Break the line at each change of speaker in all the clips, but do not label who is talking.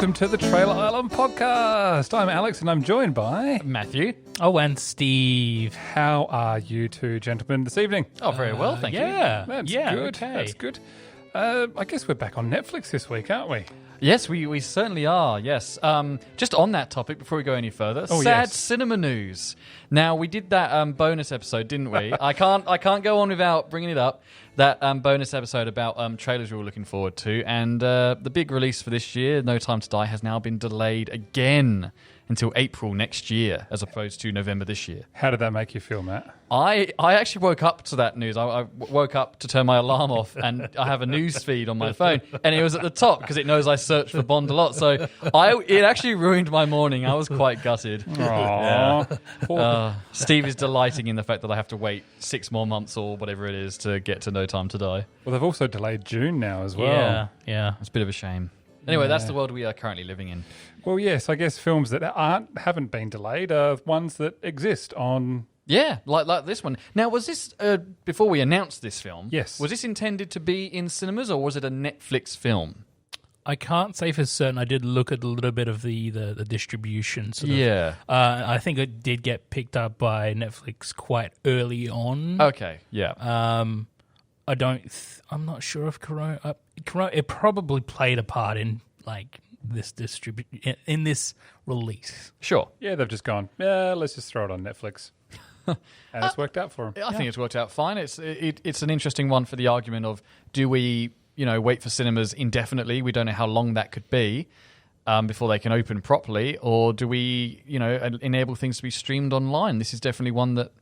welcome to the Trailer Island podcast. I'm Alex and I'm joined by
Matthew.
Oh, and Steve.
How are you two gentlemen this evening?
Oh, very well, thank you.
That's good.
Okay.
That's good. I guess we're back on Netflix this week, aren't we?
Yes, we certainly are, yes. Just on that topic, before we go any further, sad cinema news. Now, we did that bonus episode, didn't we? I can't go on without bringing it up. That bonus episode about trailers we were looking forward to. And the big release for this year, No Time to Die, has now been delayed again until April next year, as opposed to November this year.
How did that make you feel, Matt?
I actually woke up to that news. I woke up to turn my alarm off, and I have a news feed on my phone, and it was at the top because it knows I search for Bond a lot. So it actually ruined my morning. I was quite gutted.
Aww.
Steve is delighting in the fact that I have to wait 6 more months or whatever it is to get to No Time to Die.
Well, they've also delayed June now as well.
Yeah.
It's a bit of a shame. Anyway, that's the world we are currently living in.
Well, yes, I guess films that haven't been delayed are ones that exist on...
Yeah, like this one. Now, was this, before we announced this film,
Yes.
was this intended to be in cinemas or was it a Netflix film?
I can't say for certain. I did look at a little bit of the distribution. Sort of.
Yeah.
I think it did get picked up by Netflix quite early on.
Okay, yeah.
I'm not sure if Corona. It probably played a part in this in this release.
Sure.
Yeah, they've just gone, let's just throw it on Netflix. And it's worked out for them.
I think it's worked out fine. It's an interesting one for the argument of, do we wait for cinemas indefinitely? We don't know how long that could be before they can open properly, or do we enable things to be streamed online? This is definitely one that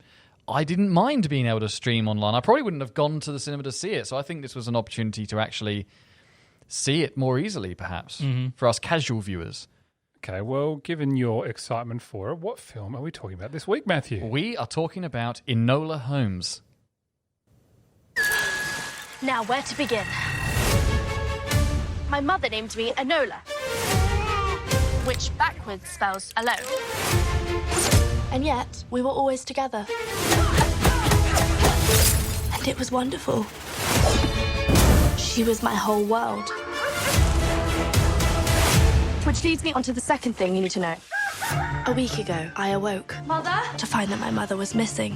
I didn't mind being able to stream online. I probably wouldn't have gone to the cinema to see it, so I think this was an opportunity to actually see it more easily, perhaps, for us casual viewers.
Okay, well, given your excitement for it, what film are we talking about this week, Matthew?
We are talking about Enola Holmes.
Now, where to begin? My mother named me Enola, which backwards spells alone. And yet, we were always together. And it was wonderful. She was my whole world. Which leads me on to the second thing you need to know. A week ago, I awoke. Mother? To find that my mother was missing,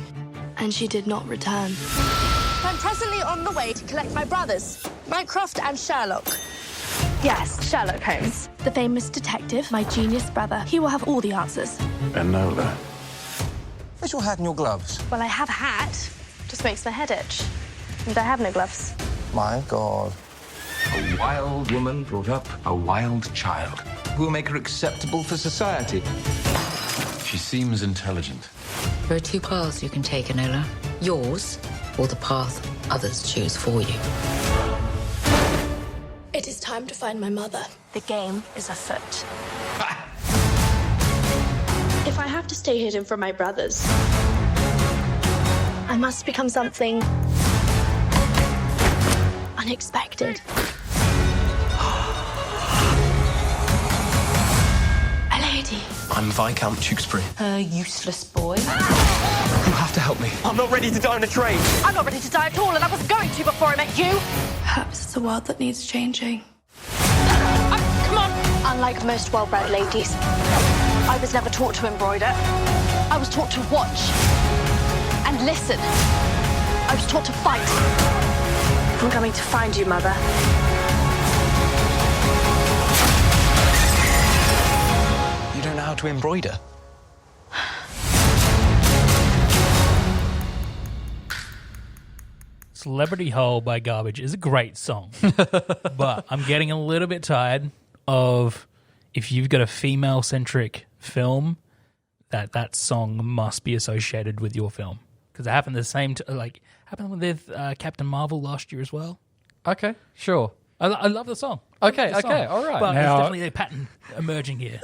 and she did not return. I'm presently on the way to collect my brothers, Mycroft and Sherlock. Yes, Sherlock Holmes. The famous detective, my genius brother. He will have all the answers.
Enola. Where's your hat and your gloves?
Well, I have a hat. Just makes my head itch. And I have no gloves.
My God.
A wild woman brought up a wild child who will make her acceptable for society.
She seems intelligent.
There are two paths you can take, Enola. Yours, or the path others choose for you.
It is time to find my mother. The game is afoot. If I have to stay hidden from my brothers, I must become something unexpected. A lady.
I'm Viscount Tewkesbury.
A useless boy.
You have to help me. I'm not ready to die on a train.
I'm not ready to die at all, and I wasn't going to before I met you. Perhaps it's a world that needs changing. Come on! Unlike most well-bred ladies, I was never taught to embroider. I was taught to watch and listen. I was taught to fight. I'm coming to find you, Mother.
You don't know how to embroider?
Celebrity Hole by Garbage is a great song. But I'm getting a little bit tired of, if you've got a female-centric film, that song must be associated with your film. Because it happened happened with Captain Marvel last year as well.
Okay, sure.
I love the song.
Okay,
The song.
all right.
But
Now-
there's definitely a pattern emerging here.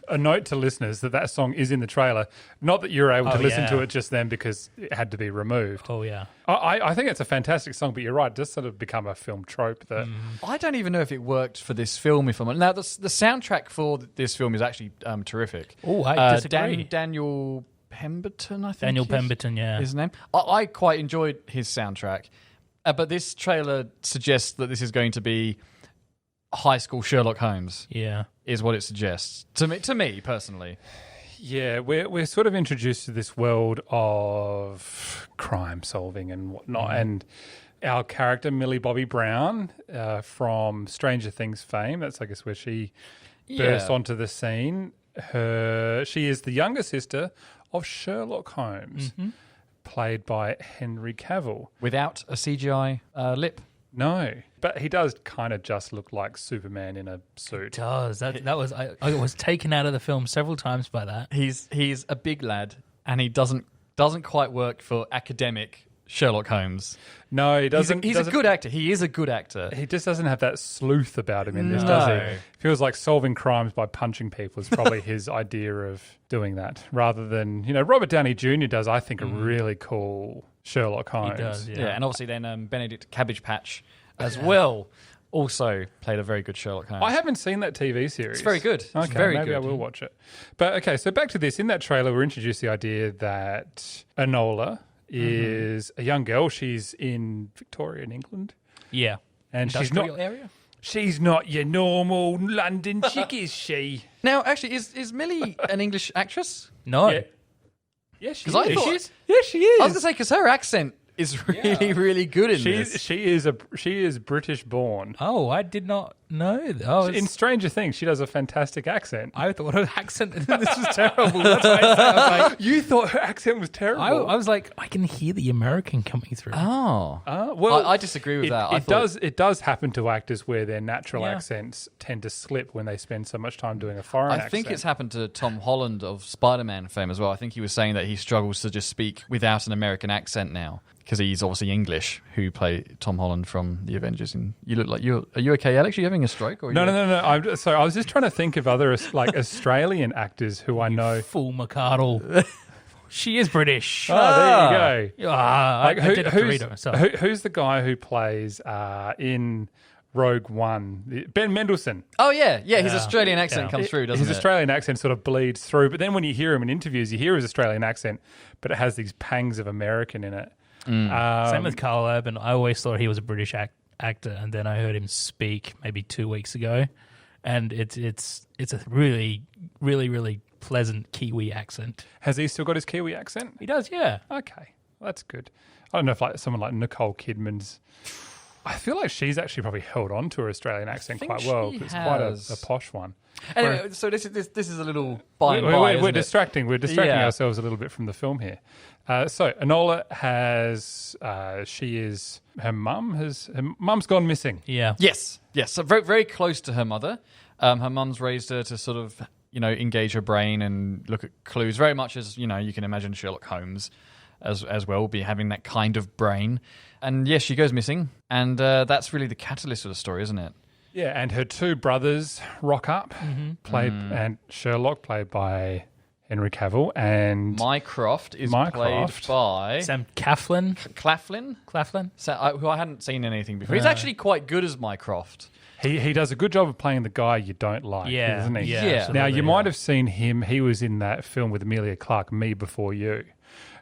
A note to listeners that song is in the trailer. Not that you're able to listen
yeah.
to it just then because it had to be removed.
Oh, yeah.
I think it's a fantastic song, but you're right. It does sort of become a film trope that...
I don't even know if it worked for this film. Now, the soundtrack for this film is actually terrific.
Oh, I disagree.
Daniel Pemberton, I think.
Daniel
is
Pemberton, yeah.
His name. I quite enjoyed his soundtrack, but this trailer suggests that this is going to be high school Sherlock Holmes.
Yeah.
Is what it suggests to me personally.
Yeah, we're sort of introduced to this world of crime solving and whatnot, and our character Millie Bobby Brown from Stranger Things fame. That's I guess where she burst onto the scene. She is the younger sister of Sherlock Holmes, played by Henry Cavill,
Without a CGI lip.
No, but he does kind of just look like Superman in a suit.
Does that was I was taken out of the film several times by that.
He's a big lad, and he doesn't quite work for academic Sherlock Holmes.
No, he doesn't.
He's a good actor. He is a good actor.
He just doesn't have that sleuth about him in this, does he? Feels like solving crimes by punching people is probably his idea of doing that, rather than Robert Downey Jr. does. I think a really cool Sherlock Holmes.
He does,
Yeah, and obviously then Benedict Cabbage Patch as well also played a very good Sherlock Holmes.
I haven't seen that TV series.
It's very good.
Okay,
It's very
maybe
good.
I will watch it. But okay, so back to this. In that trailer, we're introduced the idea that Enola is a young girl. She's in Victoria in England.
Yeah.
And
Industrial area?
She's not your normal London chick, is she?
Now, actually, is Millie an English actress?
No.
Yeah. Yes, she is.
'Cause I thought-
Yes, she is.
I was going to say, because her accent is really, really good in this.
She is British born.
Oh, I did not know that. Oh,
In Stranger Things, she does a fantastic accent.
I thought her accent. This was terrible. That's why I was like,
You thought her accent was terrible.
I was like, I can hear the American coming through.
Oh.
Well,
I disagree with that.
It does happen to actors where their natural
Yeah.
accents tend to slip when they spend so much time doing a foreign
I
accent.
think it's happened to Tom Holland of Spider-Man fame as well. I think he was saying that he struggles to just speak without an American accent now because he's obviously English, who play Tom Holland from the Avengers. And you look like are you okay, Alex? Are you having a stroke? Or
No. I was just trying to think of other Australian actors who I know.
Fool McCardle. She is British.
Oh, there you go.
I did have to read it myself.
Who's the guy who plays in Rogue One? Ben Mendelsohn.
Oh, yeah. His Australian accent
Yeah.
comes through, doesn't
His
it?
Australian accent sort of bleeds through, but then when you hear him in interviews, you hear his Australian accent, but it has these pangs of American in it.
Same with Carl Urban. I always thought he was a British actor, and then I heard him speak maybe 2 weeks ago, and it's a really, really, really pleasant Kiwi accent.
Has he still got his Kiwi accent?
He does, yeah.
Okay, well, that's good. I don't know if someone like Nicole Kidman's. I feel like she's actually probably held on to her Australian accent
think
quite well.
she
It's quite
has.
a posh one.
Anyway, so this is a little by and by,
We're
isn't it?
distracting. We're distracting ourselves a little bit from the film here. So Enola has. Her mum's gone missing.
Yeah.
Yes. So very, very close to her mother. Her mum's raised her to sort of, engage her brain and look at clues, very much as, you can imagine Sherlock Holmes as well, be having that kind of brain. And yes, she goes missing. And that's really the catalyst of the story, isn't it?
Yeah, and her two brothers rock up, and Sherlock, played by Henry Cavill, and
Mycroft is
Mycroft.
played by
Sam Chaflin
Caflin, who I hadn't seen anything before. He's actually quite good as Mycroft.
He does a good job of playing the guy you don't like,
Yeah,
doesn't he?
yeah,
Yeah.
Now,
absolutely,
you might have seen him. He was in that film with Emilia Clarke, Me Before You,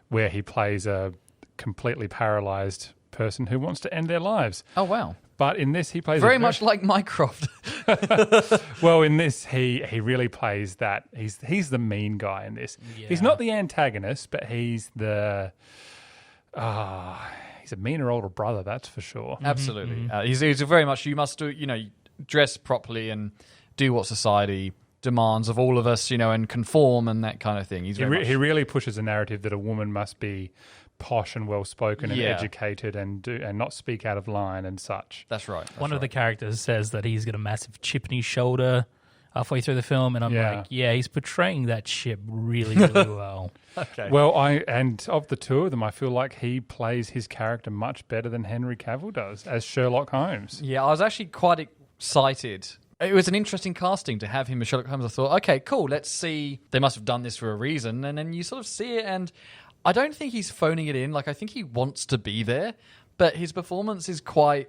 where he plays a completely paralysed person who wants to end their lives.
Oh, wow.
But in this, he plays
Very much like Mycroft.
Well, in this, he really plays that. He's the mean guy in this.
Yeah.
He's not the antagonist, but he's the he's a meaner older brother, that's for sure.
Absolutely. He's very much, you must do, dress properly and do what society demands of all of us, and conform and that kind of thing. He's
He
very much,
really pushes a narrative that a woman must be posh and well spoken and
Yeah.
educated and not speak out of line and such.
that's right.
One of the characters says that he's got a massive chip in his shoulder halfway through the film, and I'm like, he's portraying that chip really, really well.
Okay.
Well, of the two of them, I feel like he plays his character much better than Henry Cavill does as Sherlock Holmes.
Yeah, I was actually quite excited. It was an interesting casting to have him as Sherlock Holmes. I thought, okay, cool, let's see. They must have done this for a reason. And then you sort of see it, and I don't think he's phoning it in. Like, I think he wants to be there, but his performance is quite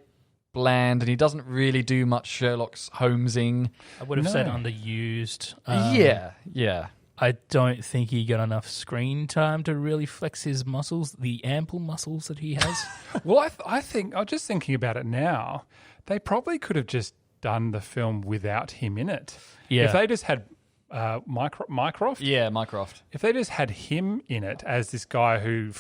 bland, and he doesn't really do much Sherlock Holmesing.
I would have said underused.
Yeah.
I don't think he got enough screen time to really flex his muscles, the ample muscles that he has.
Well, I think, I'm just thinking about it now, they probably could have just done the film without him in it.
Yeah.
If they just had Mycroft,
Yeah, Mycroft.
if they just had him in it as this guy who,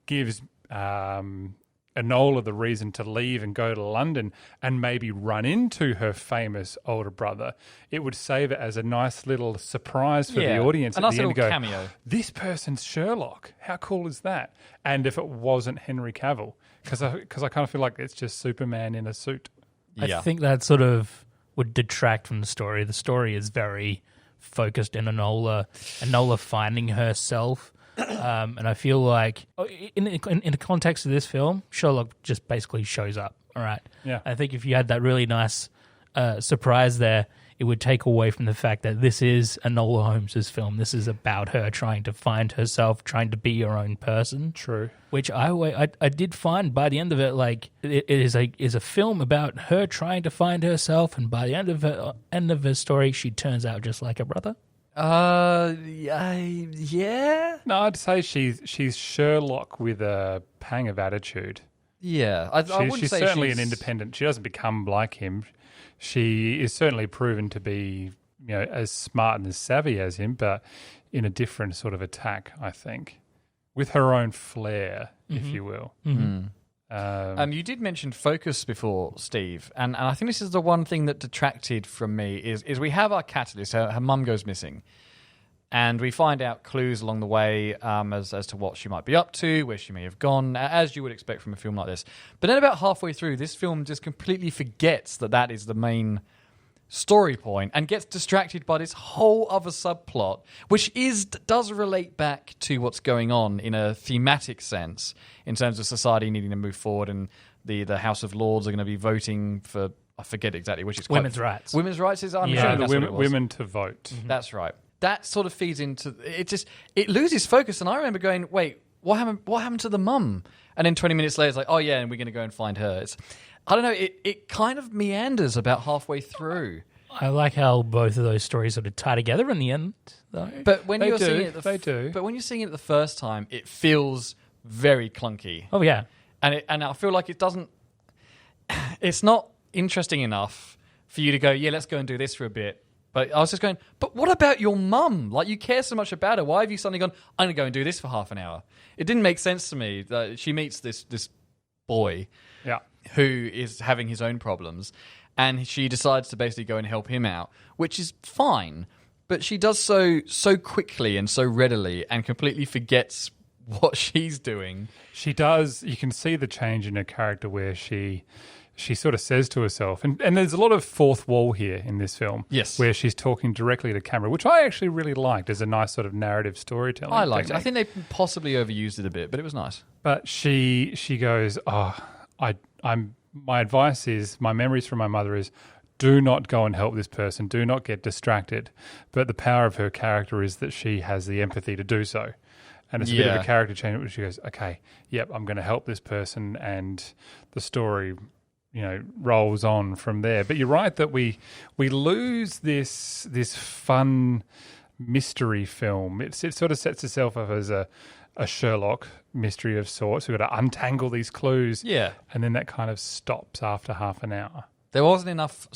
gives Enola the reason to leave and go to London and maybe run into her famous older brother, it would save it as a nice little surprise for the audience
a
at
nice
the end to
little
go,
cameo.
this person's Sherlock. How cool is that? And if it wasn't Henry Cavill, because I kind of feel like it's just Superman in a suit.
Yeah.
I think that sort of would detract from the story. The story is very focused in Enola finding herself. And I feel like in the context of this film, Sherlock just basically shows up. All right.
Yeah.
I think if you had that really nice surprise there, it would take away from the fact that this is Enola Holmes' film. This is about her trying to find herself, trying to be her own person.
True.
Which I did find by the end of it, like it is a film about her trying to find herself, and by the end of her story, she turns out just like her brother.
Yeah.
No, I'd say she's Sherlock with a pang of attitude.
Yeah. I wouldn't
She's
say
certainly an independent. She doesn't become like him. She is certainly proven to be, as smart and as savvy as him, but in a different sort of attack, I think, with her own flair, if you will.
Mm-hmm. You did mention focus before, Steve, and I think this is the one thing that detracted from me is we have our catalyst. Her mum goes missing, and we find out clues along the way as to what she might be up to, where she may have gone, as you would expect from a film like this. But then about halfway through, this film just completely forgets that is the main story point and gets distracted by this whole other subplot, which does relate back to what's going on in a thematic sense in terms of society needing to move forward, and the House of Lords are going to be voting for, I forget exactly which it's called.
Women's rights.
Women's rights is, I'm
Yeah.
assuming
The
that's what it was.
women to vote.
That's right. That sort of feeds into it loses focus, and I remember going, wait, what happened to the mum? And then 20 minutes later it's like, oh yeah, and we're going to go and find her. I don't know, it kind of meanders about halfway through.
I like how both of those stories sort of tie together in the end, though.
But when you're
do.
seeing it
They do.
But when you're seeing it the first time, it feels very clunky.
Oh yeah,
And I feel like it's not interesting enough for you to go, yeah, let's go and do this for a bit. But I was just going, but what about your mum? Like, you care so much about her. Why have you suddenly gone, I'm going to go and do this for half an hour? It didn't make sense to me that she meets this boy who is having his own problems, and she decides to basically go and help him out, which is fine. But she does so quickly and so readily and completely forgets what she's doing.
She does. You can see the change in her character where she sort of says to herself, and there's a lot of fourth wall here in this film.
Yes.
Where she's talking directly to camera, which I actually really liked as a nice sort of narrative storytelling.
I liked it. I
technique.
think they possibly overused it a bit, but it was nice.
But she goes, my advice is, my memories from my mother is, do not go and help this person. Do not get distracted. But the power of her character is that she has the empathy to do so. And it's a bit of a character change where she goes, okay, yep, I'm going to help this person, and the story, rolls on from there. But you're right that we lose this fun mystery film. It sort of sets itself up as a Sherlock mystery of sorts. We've got to untangle these clues.
Yeah.
And then that kind of stops after half an hour.
There wasn't enough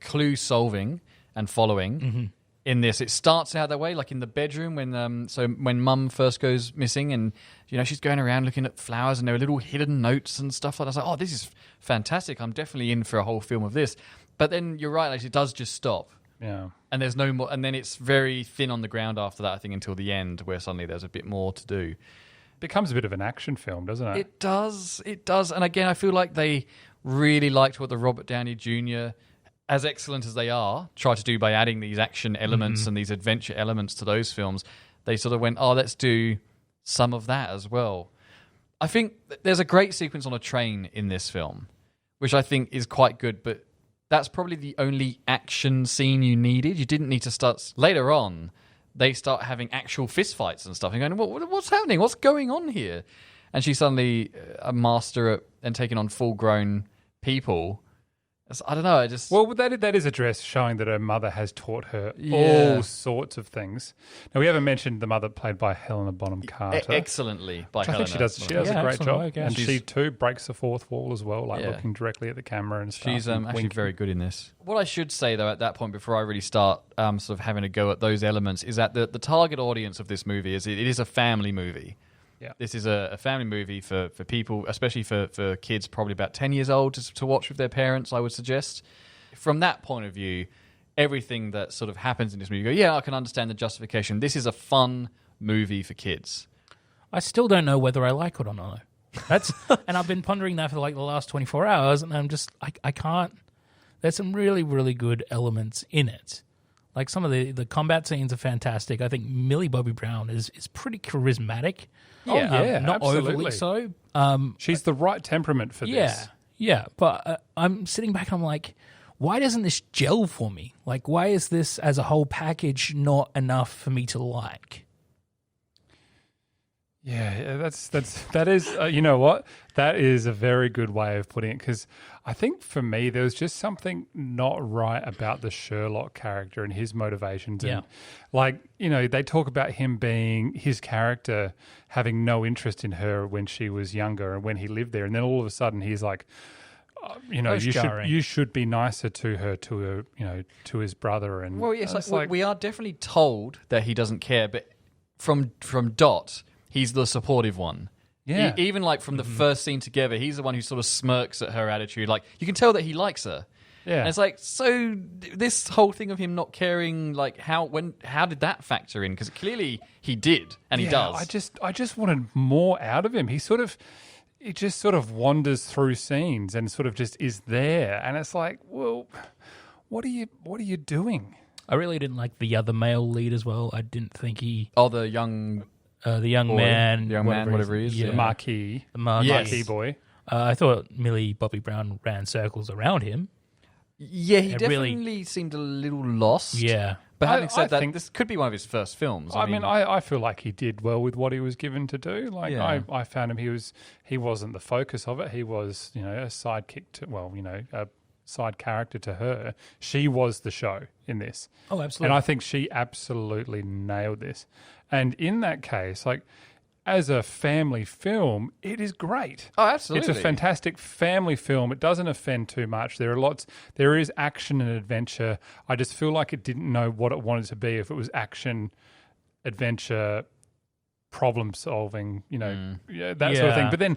clue solving and following in this. It starts out that way, like in the bedroom when Mum first goes missing, and she's going around looking at flowers, and there are little hidden notes and stuff like that. I was like, oh, this is fantastic. I'm definitely in for a whole film of this. But then you're right, like, it does just stop.
Yeah.
And there's no more, and then it's very thin on the ground after that, I think, until the end, where suddenly there's a bit more to do.
Becomes a bit of an action film, doesn't it?
It does. And again, I feel like they really liked what the Robert Downey Jr., as excellent as they are, try to do by adding these action elements and these adventure elements to those films. They sort of went, oh, let's do some of that as well. I think there's a great sequence on a train in this film, which I think is quite good, but that's probably the only action scene you needed. You didn't need to start... Later on, they start having actual fistfights and stuff, and going, what's happening? What's going on here? And she's suddenly a master and taking on full-grown people. I don't know. I just
Well, that is addressed, showing that her mother has taught her all sorts of things. Now, we haven't mentioned the mother played by Helena Bonham Carter.
Excellently by
I
Helena.
think she does a great job.
absolutely, yeah.
And she, too, breaks the fourth wall as well, like
Yeah.
looking directly at the camera and stuff.
She's
and
actually
winking.
very good in this. What I should say, though, at that point, before I really start sort of having a go at those elements, is that the target audience of this movie is it is a family movie.
Yeah.
This is a family movie for people, especially for kids probably about 10 years old to watch with their parents, I would suggest. From that point of view, everything that sort of happens in this movie, you go, yeah, I can understand the justification. This is a fun movie for kids.
I still don't know whether I like it or not. That's and I've been pondering that for like the last 24 hours, and I'm just I can't. There's some really, really good elements in it. Like some of the combat scenes are fantastic. I think Millie Bobby Brown is pretty charismatic.
Yeah,
not
absolutely.
overly so.
She's the right temperament for this.
Yeah. But I'm sitting back and I'm like, why doesn't this gel for me? Like, why is this as a whole package not enough for me to like?
Yeah, that is you know what? That is a very good way of putting it, because I think for me there was just something not right about the Sherlock character and his motivations. And like, you know, they talk about him being his character having no interest in her when she was younger and when he lived there, and then all of a sudden he's like, you know, you should be nicer to her, to his brother. And
well, yes, we are definitely told that he doesn't care, but from Dot, he's the supportive one.
Yeah.
Even like from the first scene together, he's the one who sort of smirks at her attitude. Like, you can tell that he likes her.
Yeah.
And it's like, so this whole thing of him not caring, like how did that factor in? Because clearly he did, and he does.
I just wanted more out of him. He just sort of wanders through scenes and sort of just is there. And it's like, well, what are you doing?
I really didn't like the other male lead as well. I didn't think he...
Oh, the young boy,
man.
whatever he is.
Yeah.
The Marquis.
The Marquis.
Marquis boy.
I thought Millie Bobby Brown ran circles around him.
Yeah, he
It
definitely
really-
seemed a little lost.
Yeah.
But having
I
said that,
think-
this could be one of his first films.
I mean, I feel like he did well with what he was given to do. Like,
Yeah.
I found him, he wasn't the focus of it. He was, you know, a sidekick to, a side character to her. She was the show in this.
Oh, absolutely.
And I think she absolutely nailed this. And in that case, like, as a family film, it is great.
Oh, absolutely.
It's a fantastic family film. It doesn't offend too much. There is action and adventure. I just feel like it didn't know what it wanted to be. If it was action, adventure, problem solving, that sort of thing. But then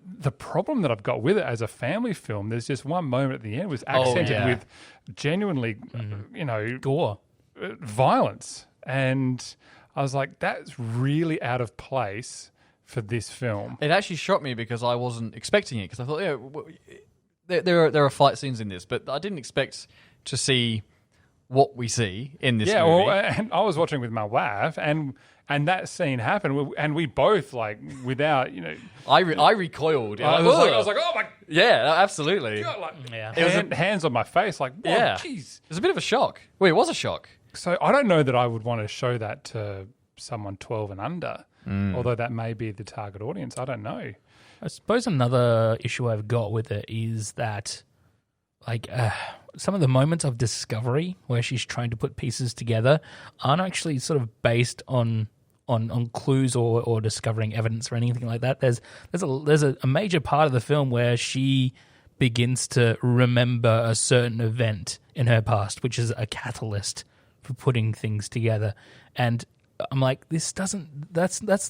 the problem that I've got with it as a family film, there's just one moment at the end was accented with genuinely,
gore,
violence. And I was like, that's really out of place for this film.
It actually shocked me because I wasn't expecting it, because I thought, there are fight scenes in this, but I didn't expect to see what we see in this movie.
Well, and I was watching with my wife, and that scene happened, and we both, like, without,
I recoiled.
I was like, oh my
yeah, absolutely.
God, like,
Yeah.
hands on my face, like, whoa,
Yeah,
jeez.
it was a bit of a shock. Well, it was a shock.
So I don't know that I would want to show that to someone 12 and under, although that may be the target audience. I don't know.
I suppose another issue I've got with it is that, like, some of the moments of discovery where she's trying to put pieces together aren't actually sort of based on clues or discovering evidence or anything like that. There's a major part of the film where she begins to remember a certain event in her past, which is a catalyst for putting things together. And I'm like, that's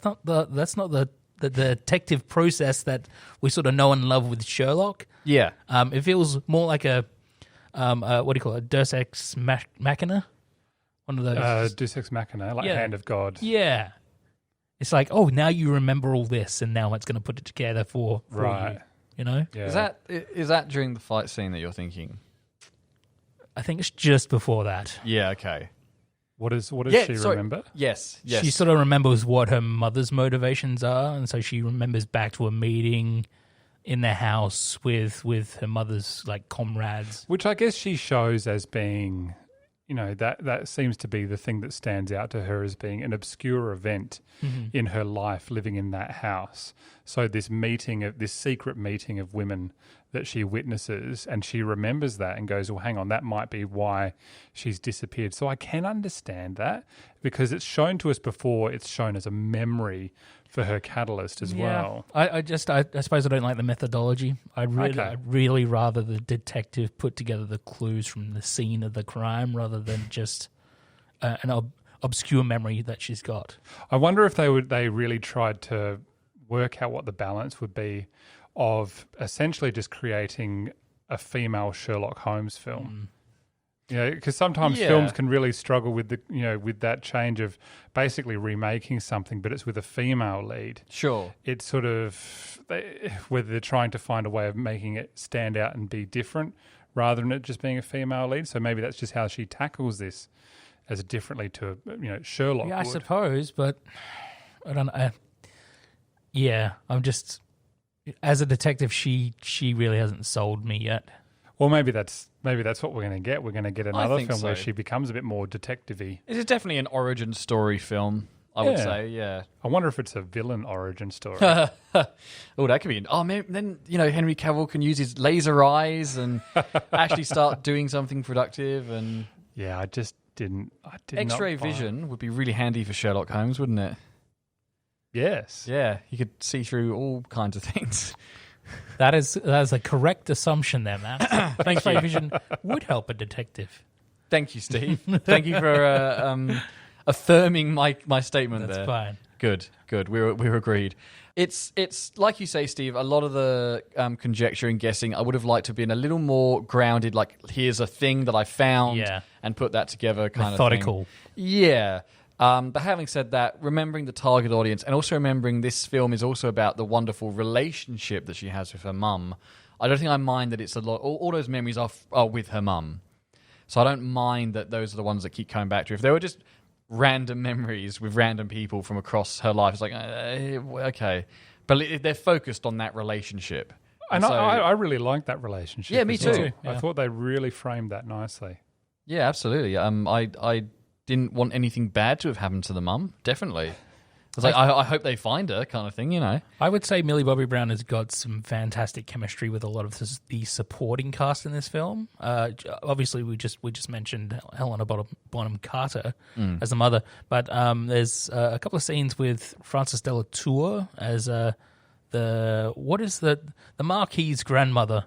not the detective process that we sort of know and love with Sherlock.
Yeah.
It feels more like a what do you call it? Deus Ex Machina? One of those.
Deus Ex Machina, like
Yeah.
Hand of God.
Yeah. It's like, oh, now you remember all this, and now it's going to put it together for
Right.
you. You know?
Yeah.
Is that during the fight scene that you're thinking?
I think it's just before that.
Yeah, okay.
What does she remember?
Yes.
She sort of remembers what her mother's motivations are, and so she remembers back to a meeting in the house with her mother's, like, comrades.
Which I guess she shows as being, that seems to be the thing that stands out to her as being an obscure event in her life, living in that house. So this secret meeting of women that she witnesses, and she remembers that and goes, well, hang on, that might be why she's disappeared. So I can understand that, because it's shown to us before, it's shown as a memory for her catalyst as well.
I suppose I don't like the methodology. I'd really rather the detective put together the clues from the scene of the crime rather than just an obscure memory that she's got.
I wonder if they really tried to work out what the balance would be of essentially just creating a female Sherlock Holmes film. Because sometimes films can really struggle with with that change of basically remaking something, but it's with a female lead.
Sure.
It's sort of whether they're trying to find a way of making it stand out and be different rather than it just being a female lead. So maybe that's just how she tackles this as differently to Sherlock.
Yeah, I suppose, but I don't know. I'm just, as a detective, she really hasn't sold me yet.
Well, maybe that's what we're going to get. We're going to get another film
so.
where she becomes a bit more detective-y.
It is definitely an origin story film, I would say, yeah.
I wonder if it's a villain origin story.
Oh, that could be. Maybe then, Henry Cavill can use his laser eyes and actually start doing something productive. And
yeah, I did
X-ray vision would be really handy for Sherlock Holmes, wouldn't it?
Yes.
Yeah, he could see through all kinds of things.
That is a correct assumption there, Matt. X-ray vision would help a detective.
Thank you, Steve. Thank you for affirming my statement there.
That's fine.
Good. We're agreed. It's like you say, Steve, a lot of the conjecture and guessing I would have liked to have been a little more grounded, like here's a thing that I found and put that together kind
methodical.
of thing. Yeah. But having said that, remembering the target audience and also remembering this film is also about the wonderful relationship that she has with her mum, I don't think I mind that it's a lot. All those memories are with her mum. So I don't mind that those are the ones that keep coming back to her. If they were just random memories with random people from across her life, it's like, okay. But they're focused on that relationship.
And so, I really like that relationship.
Yeah, me too.
I thought they really framed that nicely.
Yeah, absolutely. I didn't want anything bad to have happened to the mum, definitely. I was like, I hope they find her kind of thing,
I would say Millie Bobby Brown has got some fantastic chemistry with a lot of the supporting cast in this film. Obviously, we just mentioned Helena Bonham Carter as the mother, but there's a couple of scenes with Frances de la Tour as the Marquis's grandmother.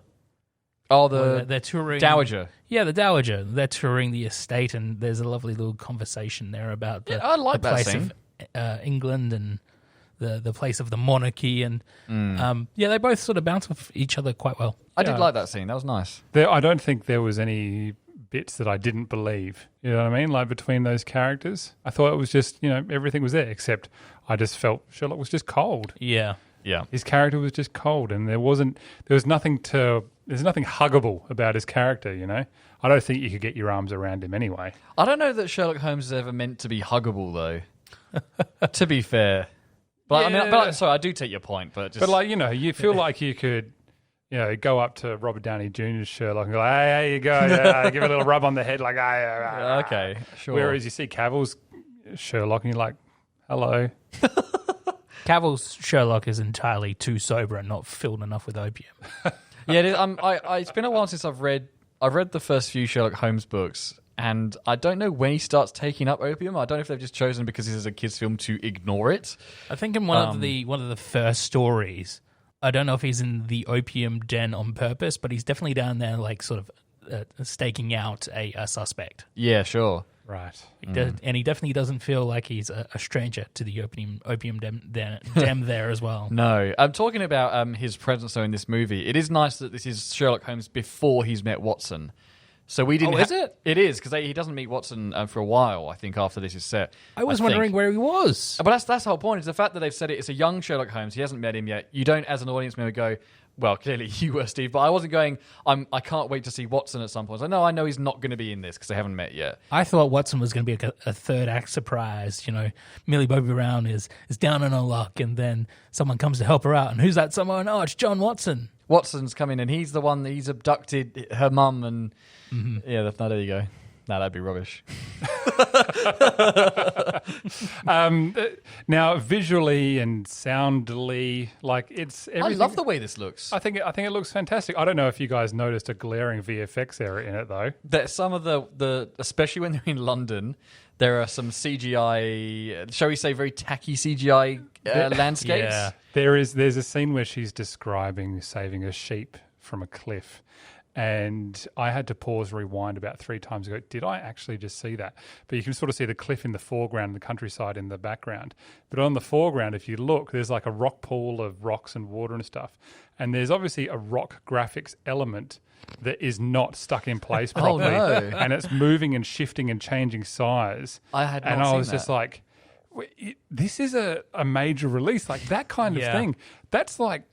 Oh,
they're touring
Dowager.
Yeah, the Dowager. They're touring the estate, and there's a lovely little conversation there about the place of England and the place of the monarchy, and they both sort of bounce off each other quite well.
I did like that scene. That was nice.
I don't think there was any bits that I didn't believe. You know what I mean? Like between those characters, I thought it was just everything was there, except I just felt Sherlock was just cold.
Yeah.
His character was just cold, and there was nothing huggable about his character, I don't think you could get your arms around him anyway.
I don't know that Sherlock Holmes is ever meant to be huggable, though, to be fair. But sorry, I do take your point. But
you feel like you could, go up to Robert Downey Jr.'s Sherlock and go, hey, there you go, give a little rub on the head, like,
okay, sure.
Whereas you see Cavill's Sherlock and you're like, hello.
Cavill's Sherlock is entirely too sober and not filled enough with opium.
Yeah, it is, it's been a while since I've read the first few Sherlock Holmes books, and I don't know when he starts taking up opium. I don't know if they've just chosen because this is a kids' film to ignore it.
I think in one of the first stories, I don't know if he's in the opium den on purpose, but he's definitely down there, like sort of staking out a suspect.
Yeah, sure.
Right.
And he definitely doesn't feel like he's a stranger to the opium dem there as well.
No. I'm talking about his presence, though, in this movie. It is nice that this is Sherlock Holmes before he's met Watson. So we didn't.
Is it?
It is, because he doesn't meet Watson for a while, I think, after this is set.
I was wondering where he was.
But that's the whole point, is the fact that they've said it's a young Sherlock Holmes. He hasn't met him yet. You don't, as an audience member, go, well, clearly you were, Steve, but I wasn't going, I can't wait to see Watson at some point. So, no, I know he's not going to be in this because they haven't met yet.
I thought Watson was going to be a third act surprise. Millie Bobby Brown is down on her luck, and then someone comes to help her out. And who's that someone? Oh, it's John Watson.
Watson's coming, and he's the one that he's abducted her mum, and yeah, there you go. No, that'd be rubbish.
Now, visually and soundly, like it's everything.
I love the way this looks.
I think it looks fantastic. I don't know if you guys noticed a glaring VFX error in it though.
That some of the especially when they're in London, there are some CGI, shall we say, very tacky CGI landscapes.
Yeah, there's a scene where she's describing saving a sheep from a cliff. And I had to pause, rewind about 3 times ago. Did I actually just see that? But you can sort of see the cliff in the foreground and the countryside in the background. But on the foreground, if you look, there's like a rock pool of rocks and water and stuff. And there's obviously a rock graphics element that is not stuck in place properly.
Oh, no.
And it's moving and shifting and changing size.
I had not
And I
seen
was just like, this is a major release. Like that kind of thing. That's like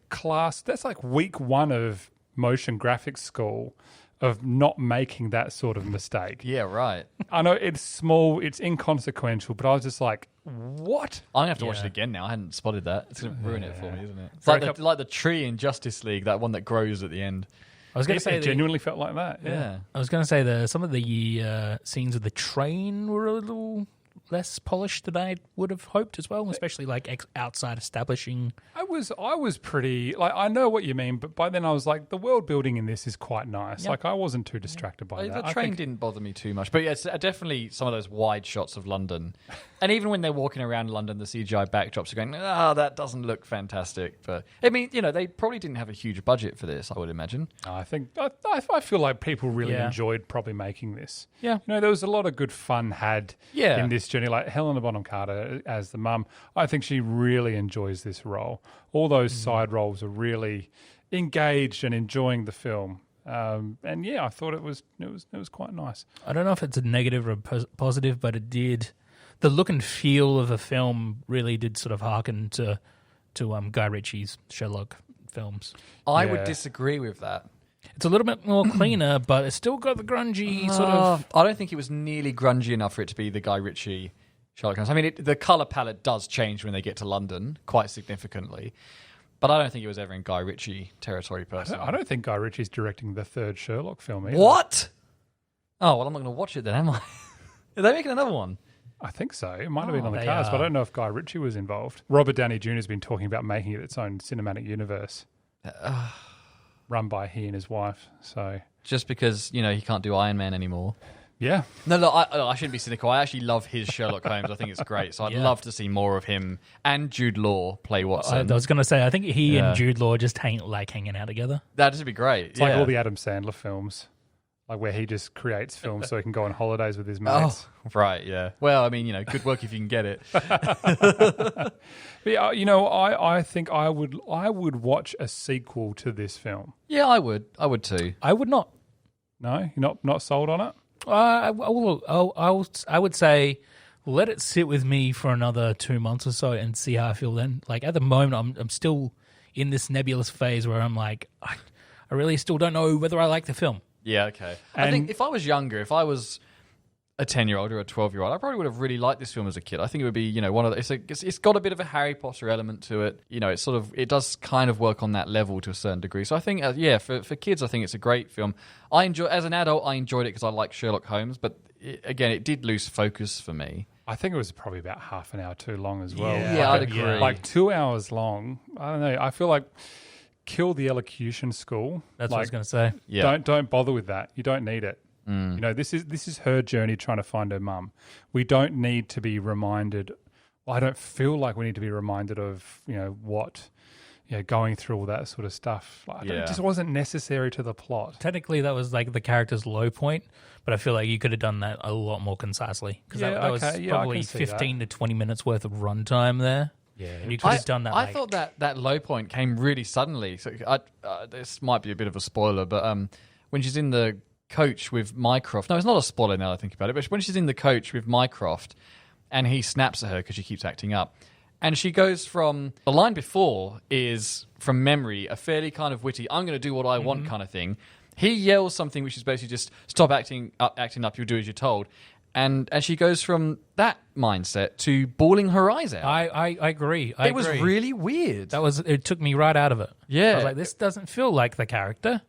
that's like week 1 of motion graphics school of not making that sort of mistake.
Yeah, right.
I know it's small, it's inconsequential, but I was just like, what?
I'm going to have to watch it again now. I hadn't spotted that. It's going to ruin it for me, isn't it? It's
For a
like the tree in Justice League, that one that grows at the end.
I was going to say
It genuinely felt like that.
Yeah.
I was going to say some of the scenes with the train were a little less polished than I would have hoped as well, especially like outside establishing.
I was pretty, like, I know what you mean, but by then I was like, the world building in this is quite nice.
Yep.
Like, I wasn't too distracted by that.
The train didn't bother me too much. But yeah, it's definitely some of those wide shots of London. And even when they're walking around London, the CGI backdrops are going, that doesn't look fantastic. But I mean, they probably didn't have a huge budget for this, I would imagine.
I feel like people really enjoyed probably making this.
Yeah.
There was a lot of good fun had in this journey. Like Helena Bonham Carter as the mum, I think she really enjoys this role. All those side roles are really engaged and enjoying the film. And yeah, I thought it was quite nice.
I don't know if it's a negative or a positive, but it did. The look and feel of the film really did sort of harken to Guy Ritchie's Sherlock films.
I would disagree with that.
It's a little bit more cleaner, but it's still got the grungy sort of.
I don't think it was nearly grungy enough for it to be the Guy Ritchie Sherlock Holmes. I mean, the colour palette does change when they get to London quite significantly, but I don't think it was ever in Guy Ritchie territory personally.
I don't think Guy Ritchie's directing the 3rd Sherlock film either.
What? Oh, well, I'm not going to watch it then, am I? Are they making another one?
I think so. It might have been on the cards, but I don't know if Guy Ritchie was involved. Robert Downey Jr. has been talking about making it its own cinematic universe, run by he and his wife. So
just because he can't do Iron Man anymore.
Yeah.
No, I shouldn't be cynical. I actually love his Sherlock Holmes. I think it's great. So I'd love to see more of him and Jude Law play Watson.
I was going to say, I think he and Jude Law just hanging out together.
That'd just be great.
It's like all the Adam Sandler films, like where he just creates films so he can go on holidays with his mates.
Oh, right, yeah. Well, I mean, good work if you can get it.
But yeah, I think I would watch a sequel to this film.
Yeah, I would. I would too.
I would not.
No, you're not sold on it?
I would say let it sit with me for another 2 months or so and see how I feel then. Like at the moment, I'm still in this nebulous phase where I'm like, I really still don't know whether I like the film.
Yeah, okay. I think if I was younger, if I was a 10-year-old or a 12-year-old, I probably would have really liked this film as a kid. I think it would be, one of the, it's got a bit of a Harry Potter element to it. It does kind of work on that level to a certain degree. So I think, for kids, I think it's a great film. As an adult, I enjoyed it because I like Sherlock Holmes, but it did lose focus for me.
I think it was probably about half an hour too long as well.
Yeah, I'd agree.
Like 2 hours long. I don't know. I feel like kill the elocution school.
That's what I was going to say.
Yeah. Don't bother with that. You don't need it. This is her journey trying to find her mum. We don't need to be reminded. Well, I don't feel like we need to be reminded of what going through all that sort of stuff. It just wasn't necessary to the plot.
Technically, that was like the character's low point, but I feel like you could have done that a lot more concisely because that was probably 15 to 20 minutes worth of runtime there. Yeah, and you could have done that.
I thought that low point came really suddenly. So this might be a bit of a spoiler, but when she's in the coach with Mycroft. No, it's not a spoiler now that I think about it, but when she's in the coach with Mycroft and he snaps at her because she keeps acting up, and she goes from, the line before is from memory, a fairly kind of witty, I'm going to do what I want kind of thing. He yells something which is basically just stop acting up, you'll do as you're told. And she goes from that mindset to bawling her eyes out.
I agree.
It was really weird.
It took me right out of it.
Yeah.
I was like, this doesn't feel like the character.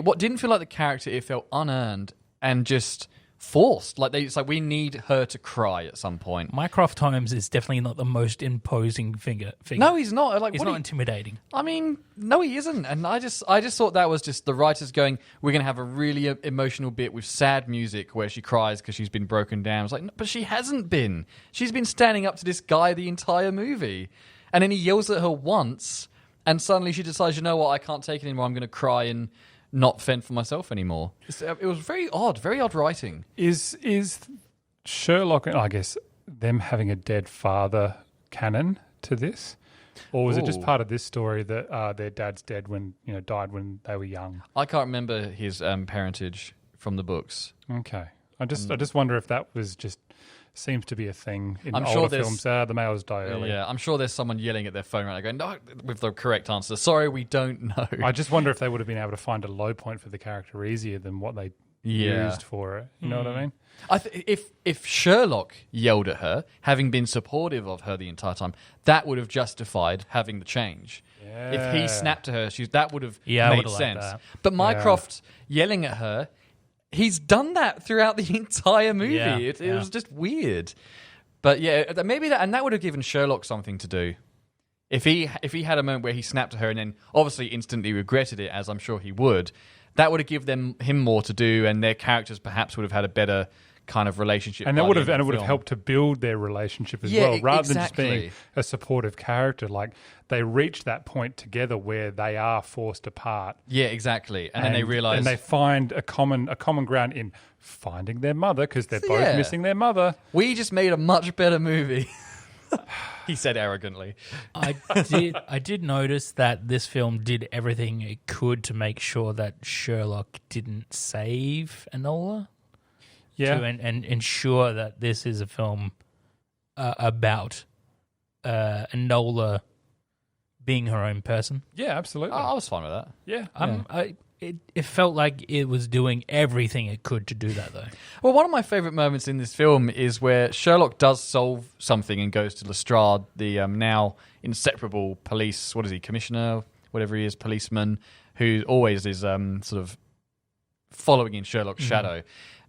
What didn't feel like the character, it felt unearned and just forced. Like it's like we need her to cry at some point.
Mycroft Holmes is definitely not the most imposing figure.
No, he's not. Like
he's not intimidating.
I mean, no, he isn't. And I just thought that was just the writers going, we're going to have a really emotional bit with sad music where she cries because she's been broken down. It's like, no, but she hasn't been. She's been standing up to this guy the entire movie. And then he yells at her once, and suddenly she decides, you know what, I can't take it anymore. I'm going to cry and not fend for myself anymore. It was very odd writing.
Is Sherlock, I guess, them having a dead father canon to this? Or was it just part of this story that their dad's died when they were young?
I can't remember his parentage from the books.
Okay. I just wonder if that was just seems to be a thing in older films. The males die early.
Yeah, I'm sure there's someone yelling at their phone right now going, no, with the correct answer. Sorry, we don't know.
I just wonder if they would have been able to find a low point for the character easier than what they used for it. You know what I mean?
If Sherlock yelled at her, having been supportive of her the entire time, that would have justified having the change.
Yeah.
If he snapped to her, that would have made sense. But Mycroft yelling at her, he's done that throughout the entire movie.
Yeah.
It was just weird. But yeah, maybe that would have given Sherlock something to do. If he had a moment where he snapped at her and then obviously instantly regretted it, as I'm sure he would, that would have given him more to do, and their characters perhaps would have had a better kind of relationship.
And it would have helped to build their relationship as well, rather than just being a supportive character. Like they reach that point together where they are forced apart.
Yeah, exactly. And then they realize,
and they find a common ground in finding their mother because they're both missing their mother.
We just made a much better movie. He said arrogantly.
I did notice that this film did everything it could to make sure that Sherlock didn't save Enola.
Yeah.
And ensure that this is a film about Enola being her own person.
Yeah, absolutely.
I was fine with that.
Yeah.
It felt like it was doing everything it could to do that, though.
Well, one of my favourite moments in this film is where Sherlock does solve something and goes to Lestrade, the now inseparable police, what is he, commissioner, whatever he is, policeman, who always is sort of following in Sherlock's shadow.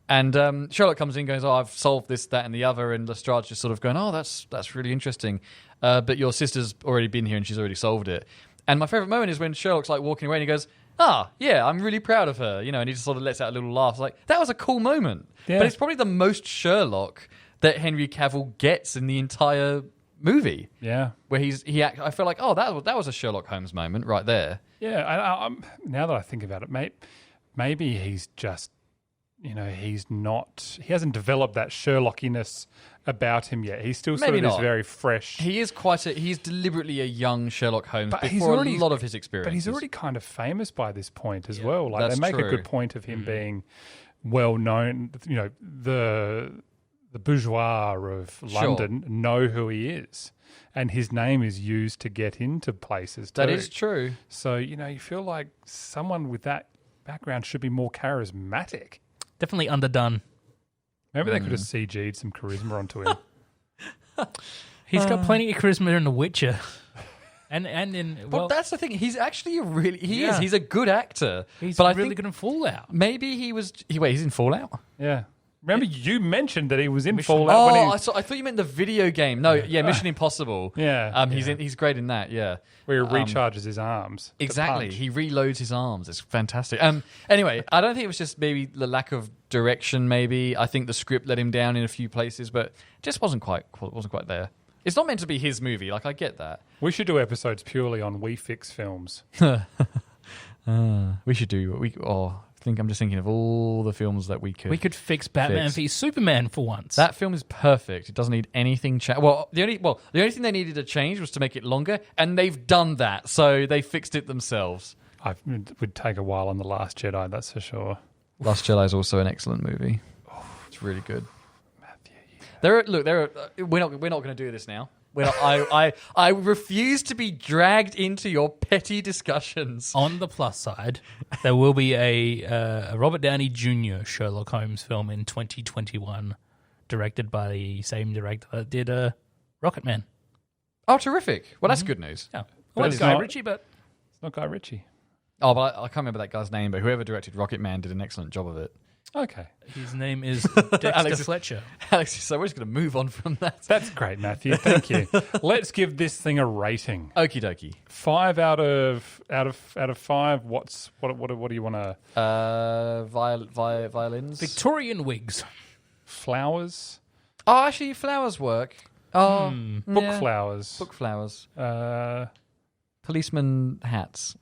And Sherlock comes in and goes, I've solved this, that, and the other. And Lestrade's just sort of going, that's really interesting. But your sister's already been here and she's already solved it. And my favourite moment is when Sherlock's like walking away and he goes, yeah, I'm really proud of her. And he just sort of lets out a little laugh. Like, that was a cool moment. Yeah. But it's probably the most Sherlock that Henry Cavill gets in the entire movie.
Yeah.
Where I feel like, that was a Sherlock Holmes moment right there.
Yeah. Now that I think about it, maybe he's just, he hasn't developed that Sherlockiness about him yet. He's still sort of this very fresh.
He is he's deliberately a young Sherlock Holmes before a lot of his experience.
But he's already kind of famous by this point as well. Like
that's
they make
true.
a good point of him being well known. The bourgeois of London know who he is. And his name is used to get into places too.
That is true.
So, you feel like someone with that background should be more charismatic.
Definitely underdone.
Maybe they could have CG'd some charisma onto him.
He's got plenty of charisma in The Witcher.
But that's the thing. He's actually is. He's a good actor.
He's
but
really good in Fallout.
Maybe he's in Fallout?
Yeah. Remember, you mentioned that he was in Fallout.
I thought you meant the video game. No, Mission Impossible.
Yeah.
He's great in that, yeah.
Where he recharges his arms.
Exactly. He reloads his arms. It's fantastic. Anyway, I don't think it was just maybe the lack of direction, maybe. I think the script let him down in a few places, but it just wasn't quite there. It's not meant to be his movie. Like, I get that.
We should do episodes purely on We Fix films.
We should do... I'm just thinking of all the films that we could.
We could fix Batman v Superman for once.
That film is perfect. It doesn't need anything. The only thing they needed to change was to make it longer, and they've done that. So they fixed it themselves.
It would take a while on The Last Jedi, that's for sure.
Last Jedi is also an excellent movie. It's really good.
Matthew,
we're not going to do this now. I refuse to be dragged into your petty discussions.
On the plus side, there will be a Robert Downey Jr. Sherlock Holmes film in 2021, directed by the same director that did Rocketman.
Oh, terrific! Well, that's good news.
Yeah, well, it's Guy Ritchie, but
it's not Guy Ritchie.
Oh, but I can't remember that guy's name. But whoever directed Rocketman did an excellent job of it.
Okay.
His name is Dexter
Alex-
Fletcher.
Alex, so we're just going to move on from that.
That's great, Matthew. Thank you. Let's give this thing a rating.
Okie dokie.
5 out of 5. What do you want to?
Violins.
Victorian wigs.
Flowers.
Oh, actually, flowers work. Oh,
Book flowers.
Book flowers.
Policeman
hats.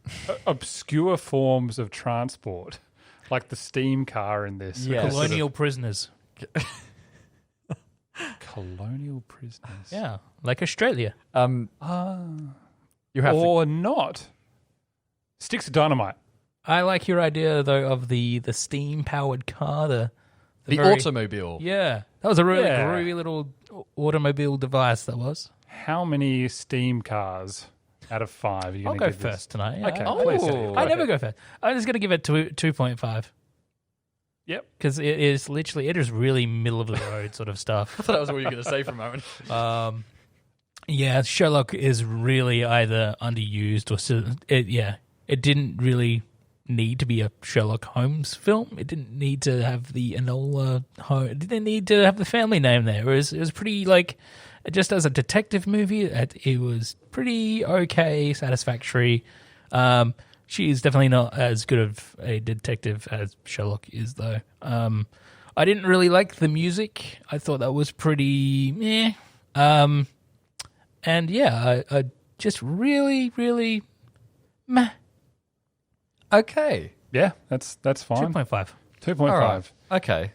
Obscure forms of transport, like the steam car in this.
Yeah.
Colonial prisoners.
Colonial prisoners.
Yeah, like Australia.
You have
or not. Sticks of dynamite.
I like your idea though of the steam powered car. The
very, automobile.
Yeah, that was a really groovy little automobile device. That was.
How many steam cars out of 5 are you
I'll
going to
go
give
first
this?
tonight.
Okay,
Yeah.
please.
I never go first. I'm just going to give it 2.5.
Yep.
Because it is really middle of the road sort of stuff.
I thought that was what you were going to say for a moment.
Yeah, Sherlock is really either underused or it didn't really need to be a Sherlock Holmes film. It didn't need to have the Enola Holmes. It didn't need to have the family name there. It was pretty just as a detective movie. It was pretty okay, satisfactory. She is definitely not as good of a detective as Sherlock is, though. I didn't really like the music. I thought that was pretty meh. And yeah, I just really, really meh.
Okay.
Yeah, that's fine.
2.5.
2.5.
Right. Okay.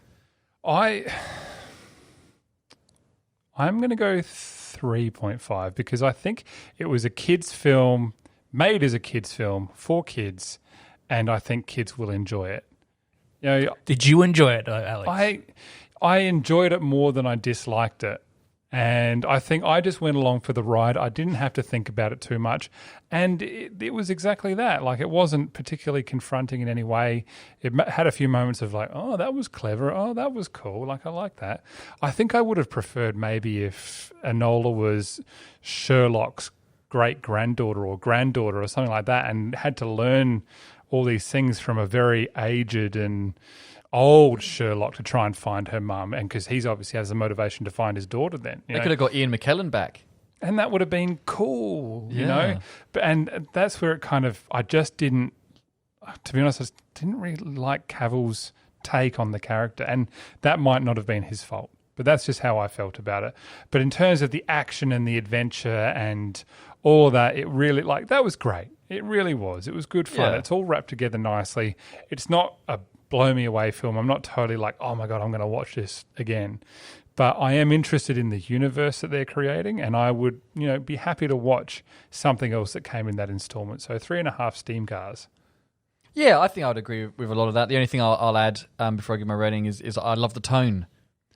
I'm going to go 3.5 because I think it was a kids' film, made as a kids' film for kids, and I think kids will enjoy it. You know,
did you enjoy it, Alex?
I enjoyed it more than I disliked it. And I think I just went along for the ride. I didn't have to think about it too much. And it was exactly that. Like, it wasn't particularly confronting in any way. It had a few moments of like, oh, that was clever. Oh, that was cool. Like, I like that. I think I would have preferred maybe if Enola was Sherlock's great-granddaughter or granddaughter or something like that and had to learn all these things from a very aged and old Sherlock to try and find her mum, and because he's obviously has the motivation to find his daughter then.
They could have got Ian McKellen back.
And that would have been cool, you know? And that's where it kind of, I just didn't, to be honest, I just didn't really like Cavill's take on the character, and that might not have been his fault, but that's just how I felt about it. But in terms of the action and the adventure and all of that, it really, like, that was great. It really was. It was good fun.
Yeah.
It's all wrapped together nicely. It's not a blow me away film. I'm not totally like, oh my God, I'm going to watch this again. But I am interested in the universe that they're creating, and I would, be happy to watch something else that came in that installment. So 3.5 steam cars.
Yeah, I think I would agree with a lot of that. The only thing I'll add before I give my rating is I love the tone.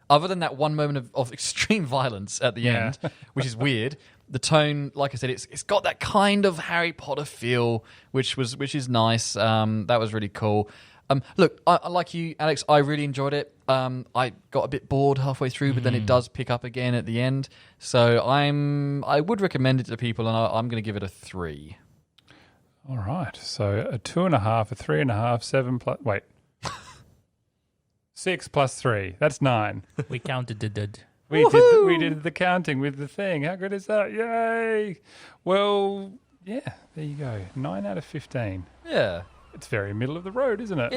Other than that one moment of extreme violence at the end, which is weird, the tone, like I said, it's got that kind of Harry Potter feel, which is nice. That was really cool. Look, I like you, Alex. I really enjoyed it. I got a bit bored halfway through, but then it does pick up again at the end. So I would recommend it to people, and I'm going to give it a 3.
All right. So a 2.5, a 3.5, 7 plus. Wait. 6 plus 3. That's 9.
We counted it.
We did the counting with the thing. How good is that? Yay! Well, yeah. There you go. 9 out of 15.
Yeah.
It's very middle of the road, isn't it?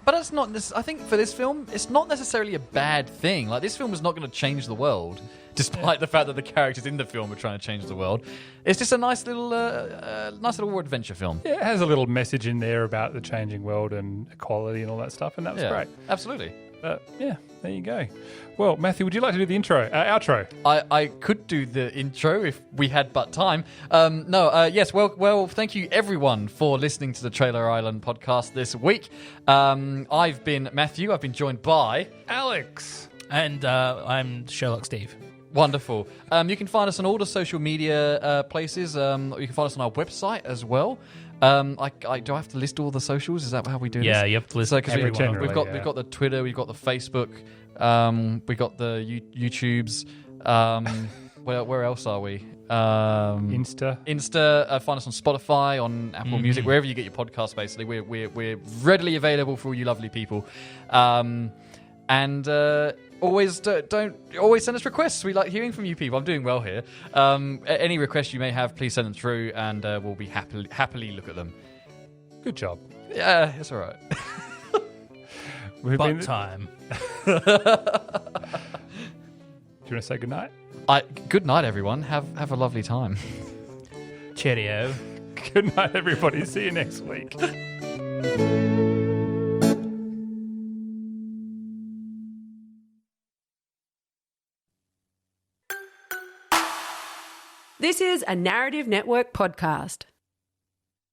But it's not. I think for this film, it's not necessarily a bad thing. Like, this film is not going to change the world, despite the fact that the characters in the film are trying to change the world. It's just a nice little adventure film.
Yeah, it has a little message in there about the changing world and equality and all that stuff, and that was great.
Absolutely.
But yeah, there you go. Well, Matthew, would you like to do the outro?
I could do the intro if we had but time. Yes. Well, thank you everyone for listening to the Trailer Island podcast this week. I've been Matthew. I've been joined by
Alex.
And I'm Sherlock Steve.
Wonderful. You can find us on all the social media places. You can find us on our website as well. Do I have to list all the socials? Is that how we do this?
Yeah, you have to list everyone.
We've got the Twitter, we've got the Facebook, we've got the YouTubes. Where else are we?
Insta.
Find us on Spotify, on Apple Music, wherever you get your podcasts. Basically, we're readily available for all you lovely people. Always don't send us requests. We like hearing from you people. I'm doing well here. Any requests you may have, please send them through, and we'll be happily look at them.
Good job.
Yeah, it's all right.
Time.
Do you want to say goodnight?
Good night, everyone. Have a lovely time.
Cheerio.
Good night, everybody. See you next week.
This is a Narrative Network podcast.